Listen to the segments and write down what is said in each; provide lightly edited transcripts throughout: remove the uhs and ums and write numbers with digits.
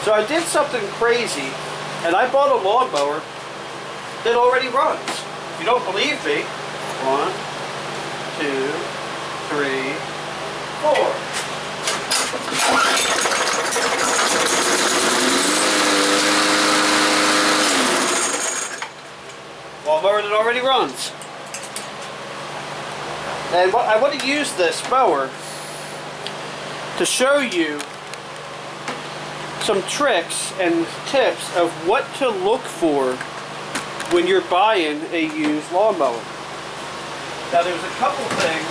So I did something crazy, and I bought a lawnmower that already runs. If you don't believe me, 1, 2, 3, 4. Lawnmower that already runs. And I want to use this mower to show you some tricks and tips of what to look for when you're buying a used lawnmower. Now there's a couple things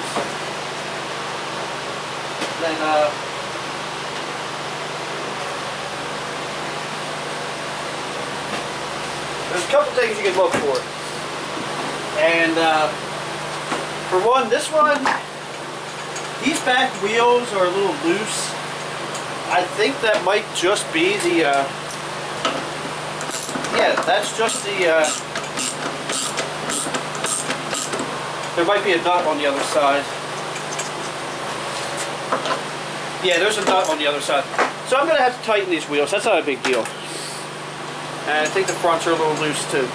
that there's a couple things you can look for. And for one, this one, these back wheels are a little loose. I think that might just be the, yeah, that's just the, there might be a nut on the other side. Yeah, there's a nut on the other side. So I'm going to have to tighten these wheels. That's not a big deal. And I think the fronts are a little loose too.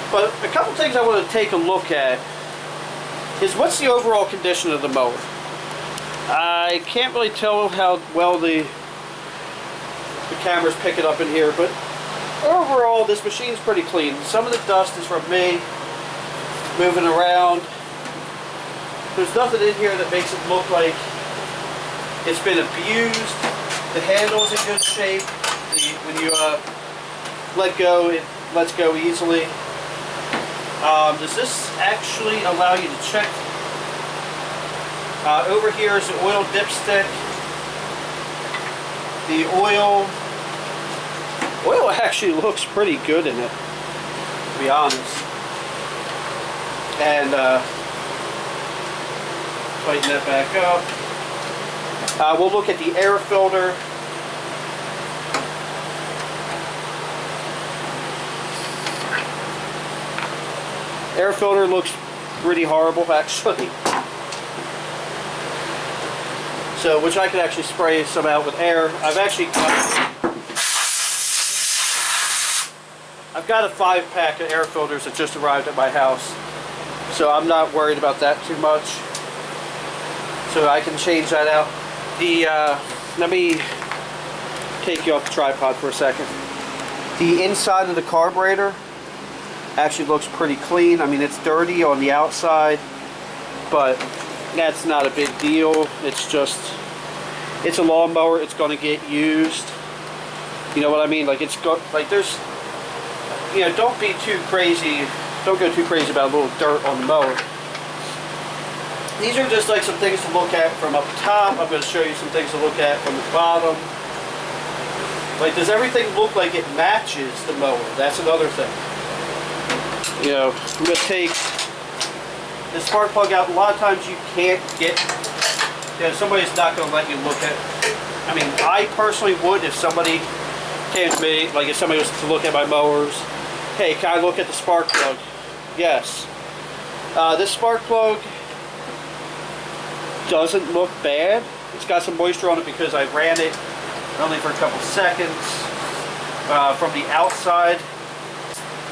But a couple things I want to take a look at is what's the overall condition of the mower. I can't really tell how well the cameras pick it up in here, but overall this machine's pretty clean. Some of the dust is from me moving around. There's nothing in here that makes it look like it's been abused. The handle's in good shape. When you let go, it lets go easily. Does this actually allow you to check? Over here is the oil dipstick. The oil actually looks pretty good in it, to be honest. And tighten that back up. We'll look at the air filter. Air filter looks pretty horrible, actually. So, which I could actually spray some out with air. I've got a 5-pack of air filters that just arrived at my house, so I'm not worried about that too much. So I can change that out. Let me take you off the tripod for a second. The inside of the carburetor actually looks pretty clean. I mean, it's dirty on the outside, but that's not a big deal. It's just, it's a lawnmower. It's going to get used. You know what I mean? Like there's, you know, don't be too crazy. Don't go too crazy about a little dirt on the mower. These are just like some things to look at from up top. I'm going to show you some things to look at from the bottom. Like, does everything look like it matches the mower? That's another thing. You know, I'm going to take the spark plug out. A lot of times you can't get, you know, somebody's not going to let you look at, I mean, I personally would if somebody came to me, like if somebody was to look at my mowers. Hey, can I look at the spark plug? Yes. This spark plug doesn't look bad. It's got some moisture on it because I ran it only for a couple seconds. From the outside,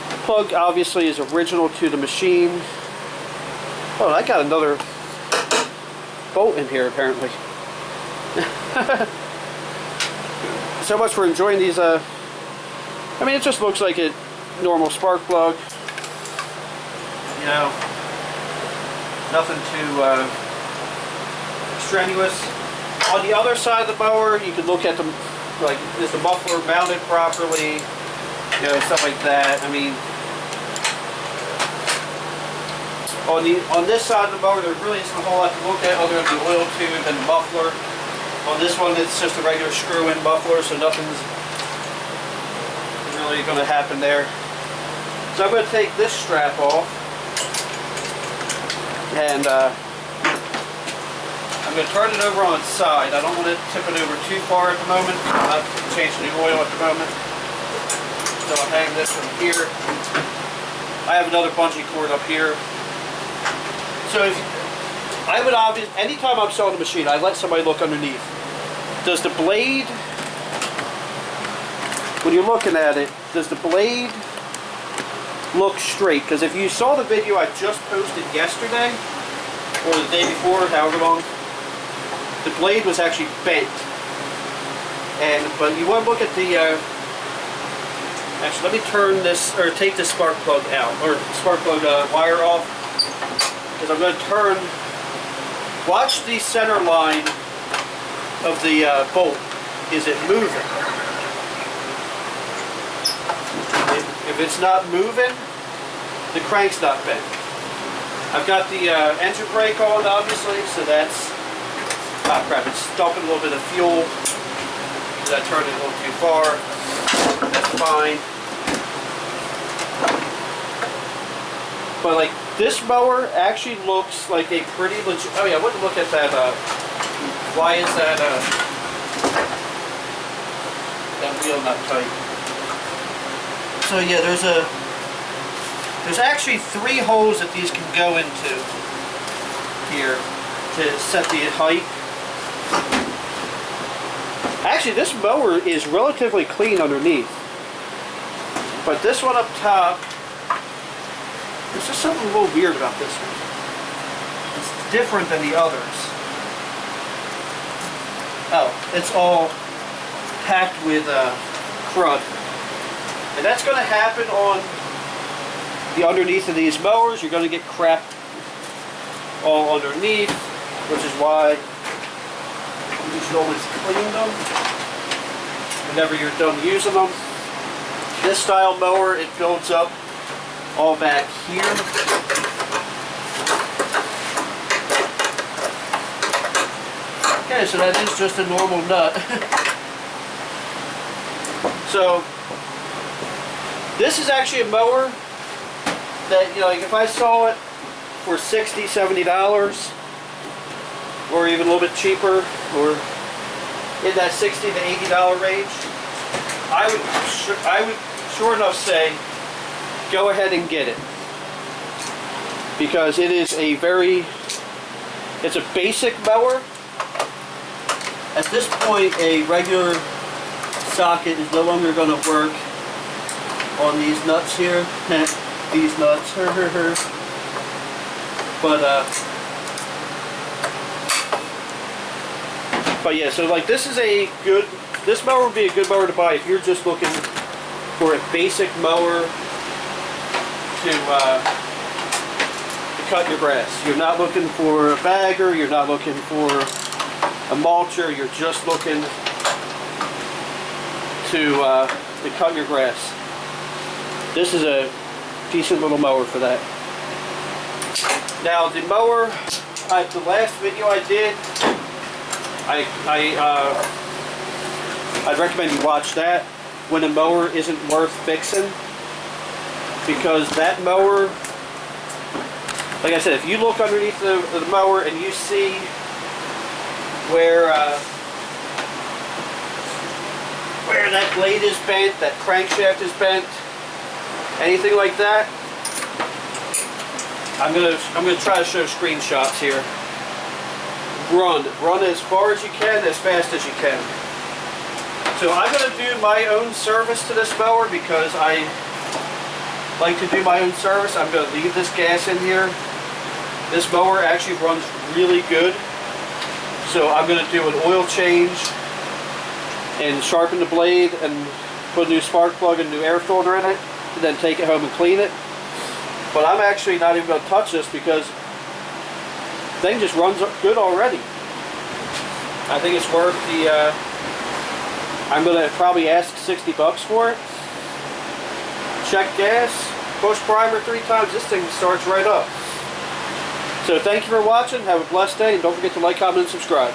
the plug obviously is original to the machine. Oh, I got another bolt in here apparently. So much for enjoying these. I mean, it just looks like a normal spark plug. You know, nothing too strenuous. On the other side of the mower, you can look at the, like, is the muffler mounted properly? You know, stuff like that. I mean, on this side of the mower, there really isn't a whole lot to look at other than the oil tube and the muffler. On this one, it's just a regular screw-in muffler, so nothing's really going to happen there. So I'm going to take this strap off, and I'm going to turn it over on its side. I don't want to tip it over too far at the moment. I'm not changing the oil at the moment. So I'll hang this from here. I have another bungee cord up here. So I would obviously, anytime I'm selling the machine, I let somebody look underneath. Does the blade when you're looking at it, does the blade look straight? Because if you saw the video I just posted yesterday, or the day before, however long, the blade was actually bent. But you want to look at the, actually let me turn this, or take this spark plug out, or spark plug wire off, because I'm going to turn, watch the center line of the bolt. Is it moving? If it's not moving, the crank's not bent. I've got the engine brake on, obviously, so that's, ah crap, it's dumping a little bit of fuel. I turned it a little too far. That's fine. But like this mower actually looks like a pretty legit. Oh yeah, I wouldn't look at that. Why is that? That wheel not tight. So yeah, there's actually 3 holes that these can go into here to set the height. Actually, this mower is relatively clean underneath, but this one up top, there's just something a little weird about this one. It's different than the others. Oh, it's all packed with crud. And that's going to happen on the underneath of these mowers. You're going to get crap all underneath, which is why you should always clean them whenever you're done using them. This style mower, it builds up all back here. Okay, so that is just a normal nut. So this is actually a mower that, you know, like if I saw it for $60, $70, or even a little bit cheaper, or in that $60 to $80 range, I would sure enough say, go ahead and get it, because it is it's a basic mower. At this point, a regular socket is no longer going to work on these nuts here. These nuts, but yeah, so like this mower would be a good mower to buy if you're just looking for a basic mower to cut your grass. You're not looking for a bagger, you're not looking for a mulcher, you're just looking to cut your grass. This is a decent little mower for that. Now the mower, the last video I did, I'd recommend you watch that when a mower isn't worth fixing, because that mower, like I said, if you look underneath the mower and you see where that blade is bent, that crankshaft is bent, anything like that, I'm gonna try to show screenshots here. Run as far as you can, as fast as you can. So I'm going to do my own service to this mower because I like to do my own service. I'm going to leave this gas in here. This mower actually runs really good. So I'm going to do an oil change and sharpen the blade and put a new spark plug and a new air filter in it, and then take it home and clean it. But I'm actually not even going to touch this because thing just runs good already. I think it's worth the, I'm going to probably ask $60 for it. Check gas, push primer 3 times, this thing starts right up. So thank you for watching, have a blessed day, and don't forget to like, comment, and subscribe.